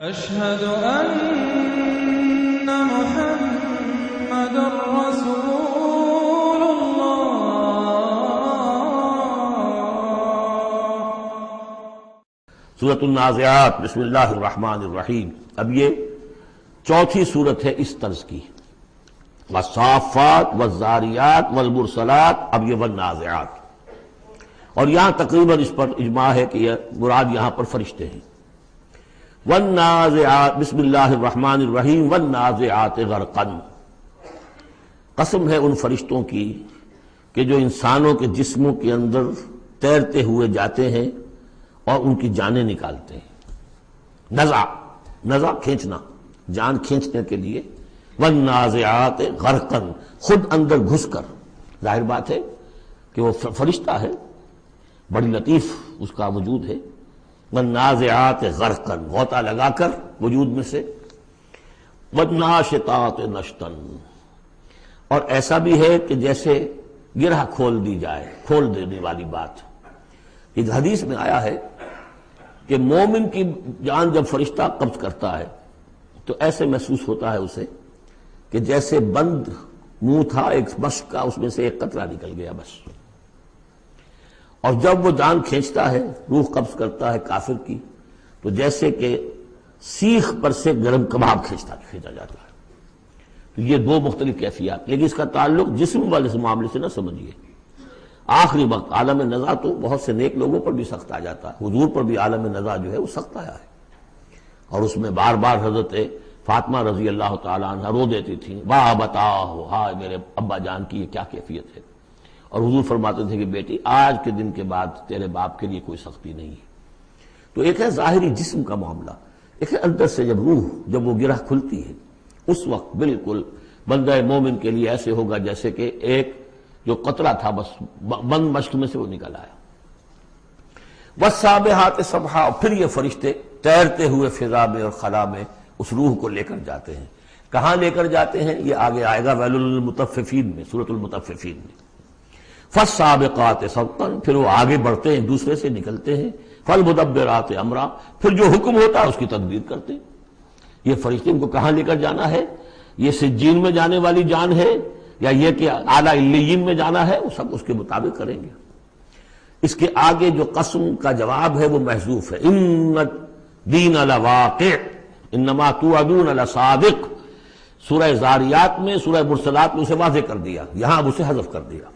أشهد أن محمد رسول الله. سورۃ النازعات بسم اللہ الرحمن الرحیم. اب یہ چوتھی صورت ہے اس طرز کی. والصافات والزاریات والمرسلات. اب یہ والنازعات، اور یہاں تقریباً اس پر اجماع ہے کہ یہ مراد یہاں پر فرشتے ہیں. والنازعات بسم اللہ الرحمن الرحیم. والنازعات غرقا. قسم ہے ان فرشتوں کی کہ جو انسانوں کے جسموں کے اندر تیرتے ہوئے جاتے ہیں اور ان کی جانیں نکالتے ہیں. نزع کھینچنا، جان کھینچنے کے لیے. والنازعات غرقا، خود اندر گھس کر. ظاہر بات ہے کہ وہ فرشتہ ہے، بڑی لطیف اس کا وجود ہے. والنازعات غرقا، غوطہ لگا کر وجود میں سے. والناشطات نشطا، اور ایسا بھی ہے کہ جیسے گرہ کھول دی جائے، کھول دینے والی بات. ایک حدیث میں آیا ہے کہ مومن کی جان جب فرشتہ قبض کرتا ہے تو ایسے محسوس ہوتا ہے اسے کہ جیسے بند منہ تھا ایک مشک کا، اس میں سے ایک قطرہ نکل گیا بس. اور جب وہ جان کھینچتا ہے، روح قبض کرتا ہے کافر کی، تو جیسے کہ سیخ پر سے گرم کباب کھینچا جاتا ہے. تو یہ دو مختلف کیفیات، لیکن اس کا تعلق جسم والے اس معاملے سے نہ سمجھیے. آخری وقت عالم نزع تو بہت سے نیک لوگوں پر بھی سخت آ جاتا ہے. حضور پر بھی عالم نزع جو ہے وہ سخت آیا ہے، اور اس میں بار بار حضرت فاطمہ رضی اللہ تعالیٰ عنہ رو دیتی تھیں، واہ بتاؤ، ہائے میرے ابا جان کی یہ کیا کیفیت ہے. اور حضور فرماتے تھے کہ بیٹی آج کے دن کے بعد تیرے باپ کے لیے کوئی سختی نہیں ہے. تو ایک ہے ظاہری جسم کا معاملہ، ایک ہے اندر سے جب روح، جب وہ گرہ کھلتی ہے اس وقت بالکل بندہ مومن کے لیے ایسے ہوگا جیسے کہ ایک جو قطرہ تھا بس بند مشک میں سے وہ نکل آیا. والسابحات سبحا، پھر یہ فرشتے تیرتے ہوئے فضا میں اور خلا میں اس روح کو لے کر جاتے ہیں. کہاں لے کر جاتے ہیں یہ آگے آئے گا ویل للمطففین میں، سورۃ المطففین میں. فالسابقات سبقا، پھر وہ آگے بڑھتے ہیں، دوسرے سے نکلتے ہیں. فالمدبرات امرا، پھر جو حکم ہوتا ہے اس کی تدبیر کرتے ہیں. یہ فرشتے ان کو کہاں لے کر جانا ہے؟ یہ سجین میں جانے والی جان ہے یا یہ کہ اعلیٰ علیین میں جانا ہے؟ وہ سب اس کے مطابق کریں گے. اس کے آگے جو قسم کا جواب ہے وہ محذوف ہے. ان الدین لواقع انما توعدون لصادق. سورہ زاریات میں، سورہ مرسلات میں اسے واضح کر دیا، یہاں اب اسے حذف کر دیا.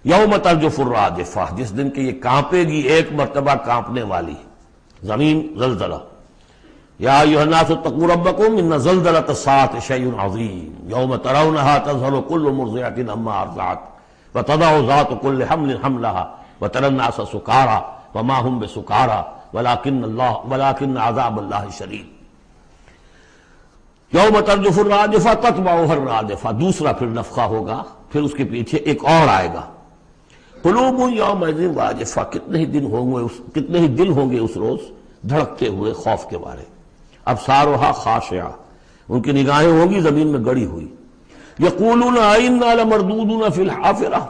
یوم ترجف الراجفہ، جس دن کہ یہ کانپے گی ایک مرتبہ کانپنے والی زمین. زلزلہ. یا ایھا الناس اتقوا ربکم ان زلزلۃ الساعۃ شیء عظیم یوم ترونھا تذہل کل مرضعۃ عما ارضعت وتضع ذات کل حمل حملها وتری الناس سکارى وما هم بسکارى ولکن عذاب اللہ شدید. یوم ترجف الراجفہ تتبعها الرادفہ، دوسرا پھر نفخہ ہوگا، پھر اس کے پیچھے ایک اور آئے گا. قلوب یومئذ واجفہ، کتنے ہی دل ہوں گے اس روز دھڑکتے ہوئے خوف کے بارے. ابصارها خاشعہ، ان کی نگاہیں ہوں گی زمین میں گڑی ہوئی. یقولون انا لمردودون فی الحافرہ،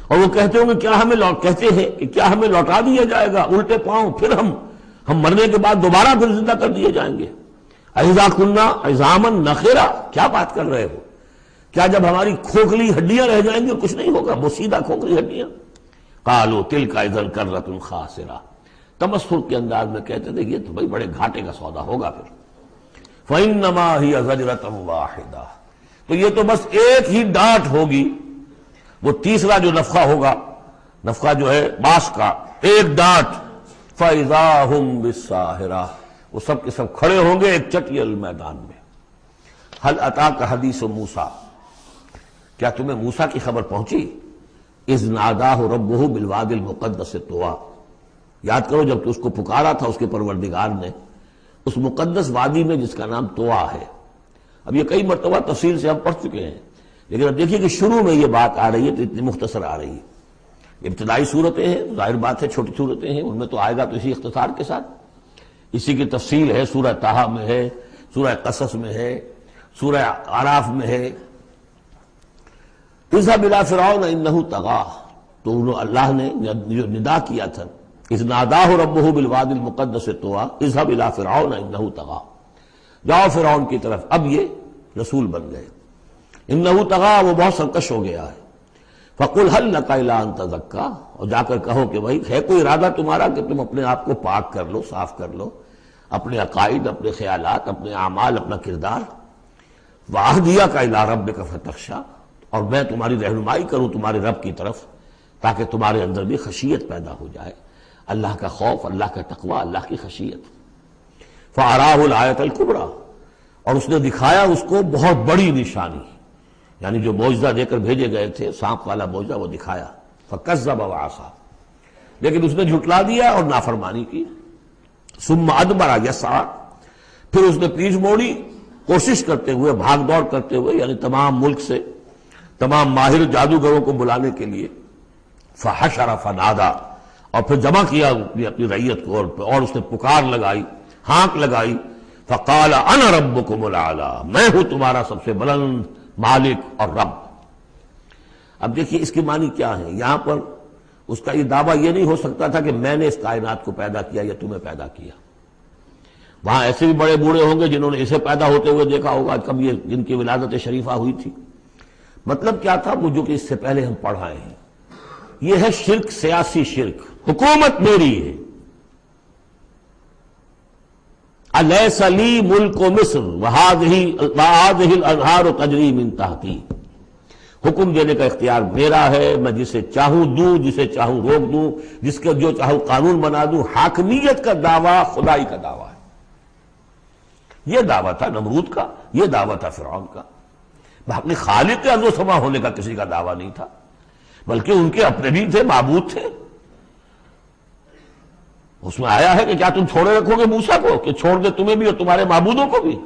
اور وہ کہتے ہوں گے کہتے ہیں کہ کیا ہمیں لوٹا دیا جائے گا الٹے پاؤں، پھر ہم مرنے کے بعد دوبارہ پھر زندہ کر دیے جائیں گے. اذا کنا عظاما نخرہ، کیا بات کر رہے ہو؟ کیا جب ہماری کھوکھلی ہڈیاں رہ جائیں گی اور کچھ نہیں ہوگا؟ وہ سیدھا کھوکھلی ہڈیاں. قالوا تلک اذا کرۃ خاسرہ، تمسخر کے انداز میں کہتے تھے یہ تو بھائی بڑے گھاٹے کا سودا ہوگا. پھر فانما ہی زجرۃ واحدہ، تو یہ تو بس ایک ہی ڈانٹ ہوگی. وہ تیسرا جو نفخہ ہوگا، نفخہ جو ہے باس کا، ایک ڈانٹ. فاذا هم بالساہرہ، وہ سب کے سب کھڑے ہوں گے ایک چٹیل میدان میں. هل اتاک حدیث موسیٰ، کیا تمہیں موسیٰ کی خبر پہنچی؟ اذ ناداہ ربہ بالوادی المقدس طویٰ، یاد کرو جب کہ اس کو پکارا تھا اس کے پروردگار نے اس مقدس وادی میں جس کا نام طویٰ ہے. اب یہ کئی مرتبہ تفصیل سے ہم پڑھ چکے ہیں، لیکن اب دیکھیے کہ شروع میں یہ بات آ رہی ہے تو اتنی مختصر آ رہی ہے. ابتدائی صورتیں ہیں، ظاہر بات ہے چھوٹی صورتیں ہیں، ان میں تو آئے گا تو اسی اختصار کے ساتھ. اسی کی تفصیل ہے سورہ طٰہٰ میں ہے، سورہ قصص میں ہے، سورہ اعراف میں ہے. اذهب الى فرعون انه طغى، تو اللہ نے جو ندا کیا تھا اذ ناداہ ربہ بالوادی المقدس طویٰ اذهب الی فرعون انہ طغیٰ، جاؤ فرعون کی طرف، اب یہ رسول بن گئے، انہ طغیٰ، وہ بہت سرکش ہو گیا ہے، فقل هل لک الی ان تزکیٰ، اور جا کر کہو کہ بھائی ہے کوئی ارادہ تمہارا کہ تم اپنے آپ کو پاک کر لو، صاف کر لو، اپنے عقائد، اپنے خیالات، اپنے اعمال، اپنا کردار، وَأَهْدِيَكَ إِلَىٰ رَبِّكَ فَتَخْشَىٰ، اور میں تمہاری رہنمائی کروں تمہارے رب کی طرف تاکہ تمہارے اندر بھی خشیت پیدا ہو جائے، اللہ کا خوف، اللہ کا تقوی، اللہ کی خشیت۔ فَأَرَاهُ الْآيَةَ الْكُبْرىٰ، اور اس نے دکھایا اس کو بہت بڑی نشانی، یعنی جو معجزہ دے کر بھیجے گئے تھے، سانپ والا معجزہ وہ دکھایا، فَكَذَّبَ وَعَصَىٰ، لیکن اس نے جھٹلا دیا اور نافرمانی کی، ثُمَّ أَدْبَرَ يَسْعَىٰ، پھر اس نے پیٹھ موڑی کوشش کرتے ہوئے، بھاگ دوڑ کرتے ہوئے، یعنی تمام ملک سے تمام ماہر جادوگروں کو بلانے کے لیے، فحشر فنادا، اور پھر جمع کیا اپنی رعیت کو، اور اس نے پکار لگائی، ہانک لگائی، فقال انا ربکم الاعلی، میں ہوں تمہارا سب سے بلند مالک اور رب۔ اب دیکھیے اس کی معنی کیا ہے، یہاں پر اس کا یہ دعویٰ یہ نہیں ہو سکتا تھا کہ میں نے اس کائنات کو پیدا کیا یا تمہیں پیدا کیا، وہاں ایسے بھی بڑے بوڑھے ہوں گے جنہوں نے اسے پیدا ہوتے ہوئے دیکھا ہوگا، کب یہ جن کی ولادت شریفہ ہوئی تھی۔ مطلب کیا تھا، وہ جو کہ اس سے پہلے ہم پڑھ آئے ہیں، یہ ہے شرک، سیاسی شرک، حکومت میری ہے، الیس لی ملک مصر وہذہ الانہار تجری من تحتی، حکم دینے کا اختیار میرا ہے، میں جسے چاہوں دوں، جسے چاہوں روک دوں، جس کا جو چاہوں قانون بنا دوں۔ حاکمیت کا دعویٰ خدائی کا دعویٰ ہے، یہ دعویٰ تھا نمرود کا، یہ دعویٰ تھا فرعون کا، اپنے خالق کے عرض و سما ہونے کا کسی کا دعویٰ نہیں تھا، بلکہ ان کے اپنے بھی تھے، معبود تھے۔ اس میں آیا ہے کہ کیا تم چھوڑے رکھو گے موسیٰ کو کہ چھوڑ دے تمہیں بھی اور تمہارے معبودوں کو بھی،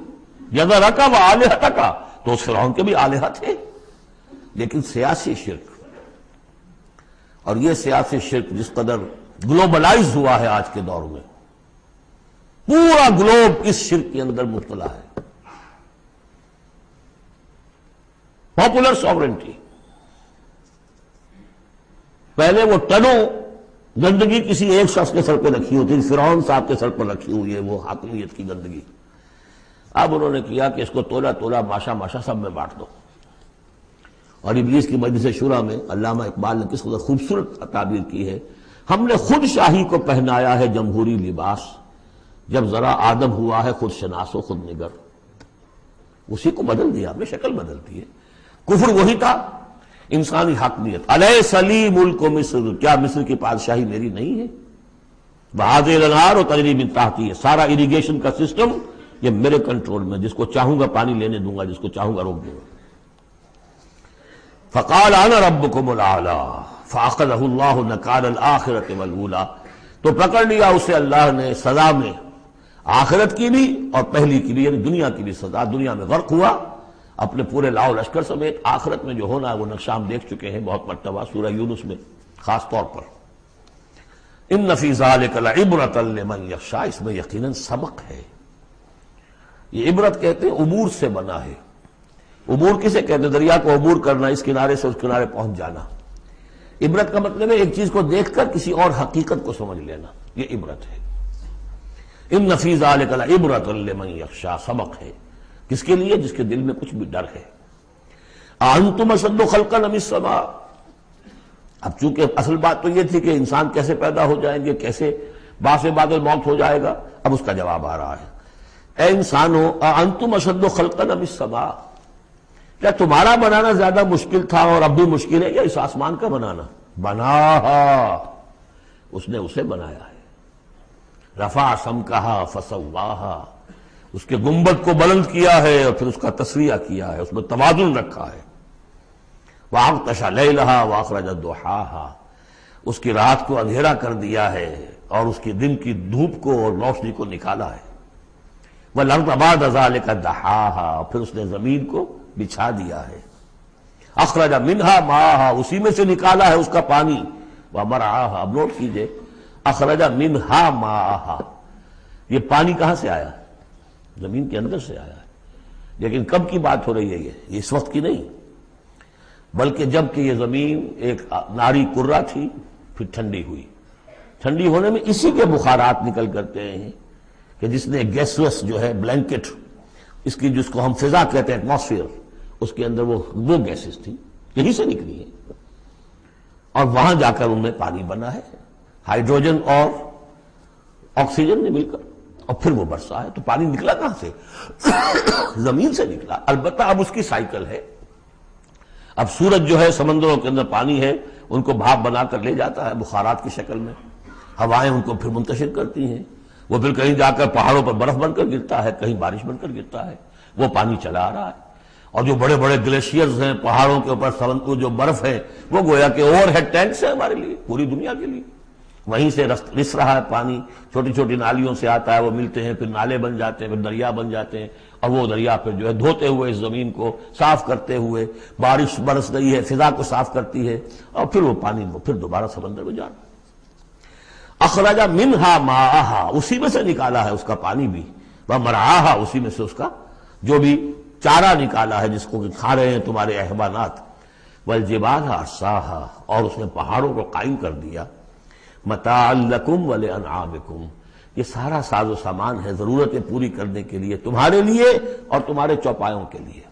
یذرک و آلہتک، تو اس فرعون کے بھی آلہہ تھے، لیکن سیاسی شرک، اور یہ سیاسی شرک جس قدر گلوبلائز ہوا ہے آج کے دور میں، پورا گلوب اس شرک کے اندر مبتلا ہے۔ پاپولر ساورنٹی، پہلے وہ ٹنوں گندگی کسی ایک شخص کے سر پہ رکھی ہوتی، فرعون صاحب کے سر پر رکھی ہوئی ہے وہ حاکمیت کی گندگی، اب انہوں نے کیا کہ اس کو تولا تولا ماشا ماشا سب میں بانٹ دو۔ اور ابلیس کی مجلس شورا میں علامہ اقبال نے کس قدر خوبصورت تعبیر کی ہے، ہم نے خود شاہی کو پہنایا ہے جمہوری لباس، جب ذرا آدم ہوا ہے خود شناس و خود نگر، اسی کو بدل دیا، ہم نے شکل بدلتی ہے۔ کفر وہی تھا، انسانی حاکمیت، الیس لی ملک مصر، کیا مصر کی بادشاہی میری نہیں ہے، وہذہ الانہار تجری من تحتی، سارا اریگیشن کا سسٹم یہ میرے کنٹرول میں، جس کو چاہوں گا پانی لینے دوں گا، جس کو چاہوں گا روک دوں گا۔ فقال انا ربکم الاعلی فاخذہ اللہ نکال الآخرۃ والاولی، تو پکڑ لیا اسے اللہ نے سزا میں، آخرت کی بھی اور پہلی کی بھی، یعنی دنیا کی بھی سزا، دنیا میں غرق ہوا اپنے پورے لاؤ لشکر سمیت، آخرت میں جو ہونا ہے وہ نقشہ ہم دیکھ چکے ہیں بہت مرتبہ سورہ یونس میں خاص طور پر۔ ان فی ذلک لعبرۃ لمن یخشی، اس میں یقیناً سبق ہے، یہ عبرت کہتے ہیں عبور سے بنا ہے۔ عبور کسے کہتے ہیں؟ دریا کو عبور کرنا، اس کنارے سے اس کنارے پہنچ جانا۔ عبرت کا مطلب ہے ایک چیز کو دیکھ کر کسی اور حقیقت کو سمجھ لینا، یہ عبرت ہے۔ ان فی ذلک لعبرۃ لمن یخشی، سبق ہے کس کے لیے؟ جس کے دل میں کچھ بھی ڈر ہے۔ انتم اشد خلقا ام السماء، اب چونکہ اصل بات تو یہ تھی کہ انسان کیسے پیدا ہو جائیں گے، کیسے بعث بعد الموت ہو جائے گا، اب اس کا جواب آ رہا ہے، اے انسانو انتم اشد خلقا ام السماء، کیا تمہارا بنانا زیادہ مشکل تھا اور اب بھی مشکل ہے، یا اس آسمان کا بنانا؟ بناہا، اس نے اسے بنایا ہے، رفع سمکہا فسواہا، اس کے گنبد کو بلند کیا ہے اور پھر اس کا تسویہ کیا ہے، اس میں توازن رکھا ہے۔ وَأَغْطَشَ لَيْلَهَا وَأَخْرَجَ ضُحَاهَا، اس کی رات کو اندھیرا کر دیا ہے اور اس کی دن کی دھوپ کو اور روشنی کو نکالا ہے۔ وَالْأَرْضَ بَعْدَ ذَلِكَ دَحَاهَا، پھر اس نے زمین کو بچھا دیا ہے۔ أَخْرَجَ مِنْهَا مَاءَهَا، اسی میں سے نکالا ہے اس کا پانی۔ وَمَرْعَاهَا، اب نوٹ کیجئے، أَخْرَجَ مِنْهَا مَاءَهَا، یہ پانی کہاں سے آیا؟ زمین کے اندر سے آیا ہے، لیکن کب کی بات ہو رہی ہے؟ یہ اس وقت کی نہیں، بلکہ جب کہ یہ زمین ایک ناری کرہ تھی، پھر ٹھنڈی ہوئی، ٹھنڈی ہونے میں اسی کے بخارات نکل کرتے ہیں کہ جس نے گیسوس جو ہے بلینکٹ، اس کی جس کو ہم فضا کہتے ہیں ایٹماسفیئر، اس کے اندر وہ گیسز تھی، یہی سے نکلی ہے، اور وہاں جا کر ان میں پانی بنا ہے، ہائیڈروجن اور آکسیجن نے مل کر، اور پھر وہ برسا ہے۔ تو پانی نکلا کہاں سے؟ زمین سے نکلا۔ البتہ اب اس کی سائیکل ہے، اب سورج جو ہے سمندروں کے اندر پانی ہے، ان کو بھاپ بنا کر لے جاتا ہے بخارات کی شکل میں، ہوائیں ان کو پھر منتشر کرتی ہیں، وہ پھر کہیں جا کر پہاڑوں پر برف بن کر گرتا ہے، کہیں بارش بن کر گرتا ہے، وہ پانی چلا آ رہا ہے۔ اور جو بڑے بڑے گلیشیئرز ہیں پہاڑوں کے اوپر، سمندر جو برف ہے، وہ گویا کہ اوور ہیڈ ٹینکس ہے ہمارے لیے، پوری دنیا کے لیے۔ وہیں سے رس رہا ہے پانی، چھوٹی چھوٹی نالیوں سے آتا ہے، وہ ملتے ہیں، پھر نالے بن جاتے ہیں، پھر دریا بن جاتے ہیں، اور وہ دریا پھر جو ہے دھوتے ہوئے اس زمین کو صاف کرتے ہوئے، بارش برس رہی ہے، فضا کو صاف کرتی ہے، اور پھر وہ پانی پھر دوبارہ سمندر میں جانا۔ اخرج منہا ماءہا، اسی میں سے نکالا ہے اس کا پانی بھی، ومرعاہا، اسی میں سے اس کا جو بھی چارہ نکالا ہے جس کو کہ کھا رہے ہیں تمہارے حیوانات، والجبال ارساہا، اور اس نے پہاڑوں کو قائم کر دیا، متاعا لکم ولانعامکم، یہ سارا ساز و سامان ہے ضرورتیں پوری کرنے کے لیے تمہارے لیے اور تمہارے چوپایوں کے لیے۔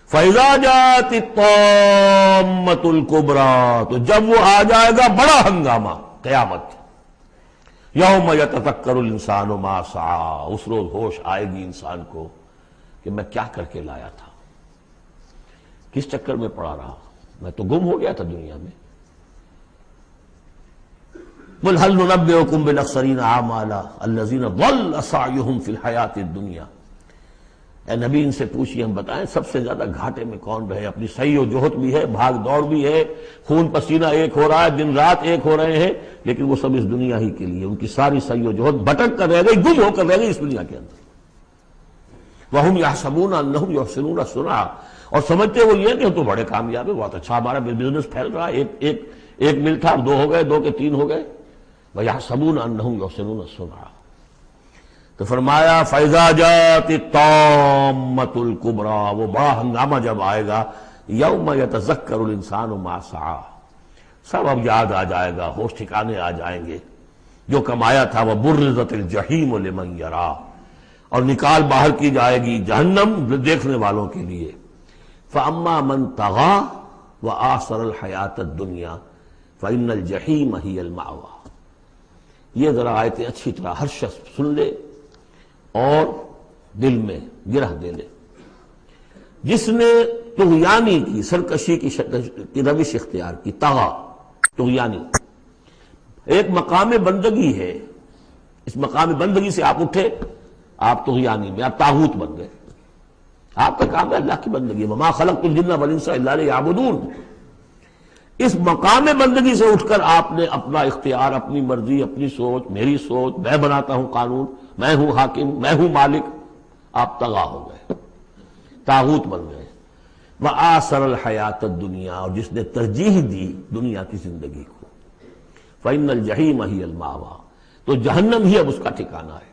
فَإِذَا جَاءَتِ الطَّامَّةُ الْكُبْرَىٰ، تو جب وہ آ جائے گا بڑا ہنگامہ، قیامت، یوم یتذکر الانسان ما سعی، اس روز ہوش آئے گی انسان کو کہ میں کیا کر کے لایا تھا، کس چکر میں پڑا رہا، میں تو گم ہو گیا تھا دنیا میں۔ قل هل ننبئكم بالاخسرین اعمالا الذین ضل سعیهم فی الحیاۃ الدنیا، اے نبی ان سے پوچھئے ہم بتائیں سب سے زیادہ گھاٹے میں کون رہے، اپنی سعی و جہد بھی ہے، بھاگ دوڑ بھی ہے، خون پسینہ ایک ہو رہا ہے، دن رات ایک ہو رہے ہیں، لیکن وہ سب اس دنیا ہی کے لیے، ان کی ساری سعی و جہد بھٹک کر رہ گئی، گم ہو کر رہ گئی اس دنیا کے اندر۔ وَهُمْ يَحْسَبُونَ أَنَّهُمْ يُحْسِنُونَ صُنْعًا، اور سمجھتے وہ یہ کہ ہم تو بڑے کامیاب ہیں، بہت اچھا ہمارا بزنس پھیل رہا ہے، ایک مل تھا، دو ہو گئے، دو کے تین ہو گئے، وَيَحْسَبُونَ أَنَّهُمْ يُحْسِنُونَ صُنْعًا۔ تو فرمایا فَإِذَا جَاءَتِ الطَّامَّةُ الْكُبْرَىٰ، وہ بڑا ہنگامہ جب آئے گا، یوم یتذکر الانسان ما سعی، سب اب یاد آ جائے گا، ہوش ٹھکانے آ جائیں گے، جو کمایا تھا، وَبُرِّزَتِ الجحیم لمن یریٰ، اور نکال باہر کی جائے گی جہنم دیکھنے والوں کے لیے۔ فَأَمَّا مَنْ طَغَىٰ وَآثَرَ الْحَیَاةَ الدُّنْیَا فَإِنَّ الْجَحِیمَ ہِیَ الْمَأْوَىٰ۔ یہ ذرا آیتیں اچھی طرح ہر شخص سن لے اور دل میں گرہ دے لے۔ جس نے طغیانی کی، سرکشی کی روش اختیار کی، طغا، طغیانی، ایک مقام بندگی ہے، اس مقام بندگی سے آپ اٹھے، آپ طغیانی میں، آپ طاغوت بن گئے، آپ کا کام ہے اللہ کی بندگی، وما خلقت الجن والانس الا لیعبدون۔ اس مقام بندگی سے اٹھ کر آپ نے اپنا اختیار، اپنی مرضی، اپنی سوچ، میری سوچ، میں بناتا ہوں قانون، میں ہوں حاکم، میں ہوں مالک، آپ طغا ہو گئے، طاغوت بن گئے۔ وآثر الحیات الدنیا، اور جس نے ترجیح دی دنیا کی زندگی کو، فإن الجحیم ہی المأویٰ، تو جہنم ہی اب اس کا ٹھکانہ ہے۔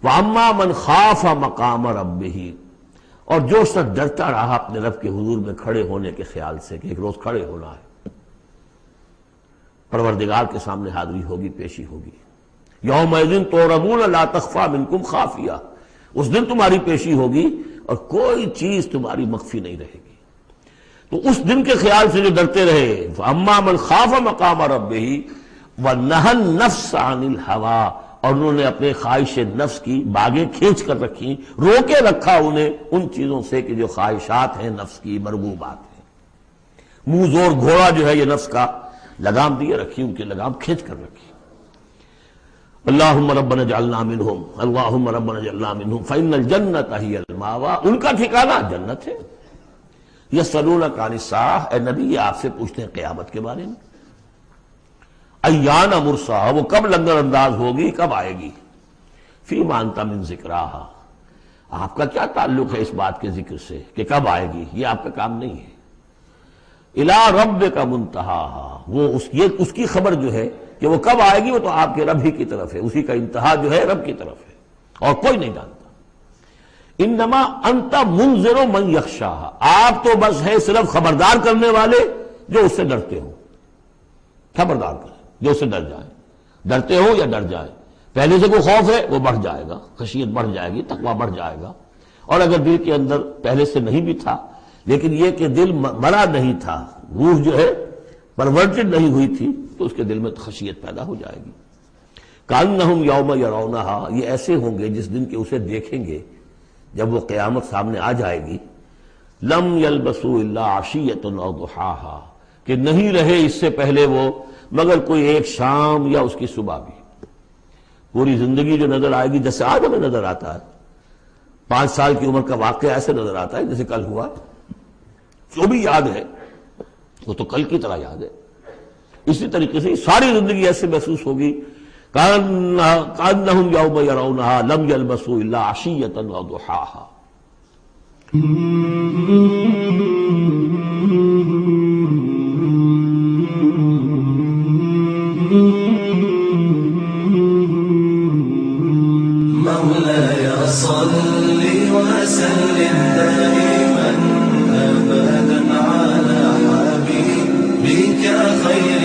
وَأَمَّا مَنْ خَافَ مَقَامَ رَبِّهِ، اور جو شخص ڈرتا رہا اپنے رب کے حضور میں کھڑے ہونے کے خیال سے کہ ایک روز کھڑے ہونا ہے، پروردگار کے سامنے حاضری ہوگی، پیشی ہوگی۔ یومئذ تعرضون لا تخفی منکم خافیہ، اس دن تمہاری پیشی ہوگی اور کوئی چیز تمہاری مخفی نہیں رہے گی۔ تو اس دن کے خیال سے جو ڈرتے رہے، فَأَمَّا مَنْ خَافَ مَقَامَ رَبِّهِ وَنَهَى النَّفْسَ عَنِ الْهَوَىٰ، اور انہوں نے اپنے خواہش نفس کی باغیں کھینچ کر رکھی، روکے رکھا انہیں ان چیزوں سے کہ جو خواہشات ہیں نفس کی، مرغوبات ہیں۔ منہ زور گھوڑا جو ہے یہ نفس کا، لگام دیے رکھی، ان کی لگام کھینچ کر رکھی۔ اللہم ربنا اجعلنا منہم، اللہم ربنا اجعلنا منہم فإن الجنۃ ہی المأویٰ، ان کا ٹھکانہ جنت ہے۔ یسألونک عن الساعۃ، اے نبی یہ آپ سے پوچھتے ہیں قیامت کے بارے میں، ایان مرساہا، وہ کب لنگر انداز ہوگی، کب آئے گی، فیما انت من ذکراہا، آپ کا کیا تعلق ہے اس بات کے ذکر سے کہ کب آئے گی، یہ آپ کا کام نہیں ہے۔ الی ربک منتہاہا، وہ اس کی خبر جو ہے کہ وہ کب آئے گی، وہ تو آپ کے رب ہی کی طرف ہے، اسی کا انتہا جو ہے رب کی طرف ہے، اور کوئی نہیں جانتا۔ انما انت منذر من یخشاہا، آپ تو بس ہے صرف خبردار کرنے والے جو اس سے ڈرتے ہو، خبردار کریں۔ جو اسے ڈر جائے، ڈرتے ہو یا ڈر جائے، پہلے سے کوئی خوف ہے وہ بڑھ جائے گا، خشیت بڑھ جائے گی، تقویٰ بڑھ جائے گا. اور اگر دل کے اندر پہلے سے نہیں بھی تھا لیکن یہ کہ دل مرا نہیں تھا، روح جو ہے پرورٹڈ نہیں ہوئی تھی، تو اس کے دل میں خشیت پیدا ہو جائے گی. کأنہم یوم یرونہا، یہ ایسے ہوں گے جس دن کہ اسے دیکھیں گے جب وہ قیامت سامنے آ جائے گی. لم یلبسوا الا عشیۃ او ضحاہا، کہ نہیں رہے اس سے پہلے وہ مگر کوئی ایک شام یا اس کی صبح بھی. پوری زندگی جو نظر آئے گی جیسے آج ہمیں نظر آتا ہے، 5 سال کی عمر کا واقعہ ایسے نظر آتا ہے جیسے کل ہوا، جو بھی یاد ہے وہ تو کل کی طرح یاد ہے. اسی طریقے سے ساری زندگی ایسے محسوس ہوگی کأنہم یوم یرونہا لم یلبسوا الا عشیۃ او ضحاہا. مولاي صل وسلم دائما أبدا على حبيبك خير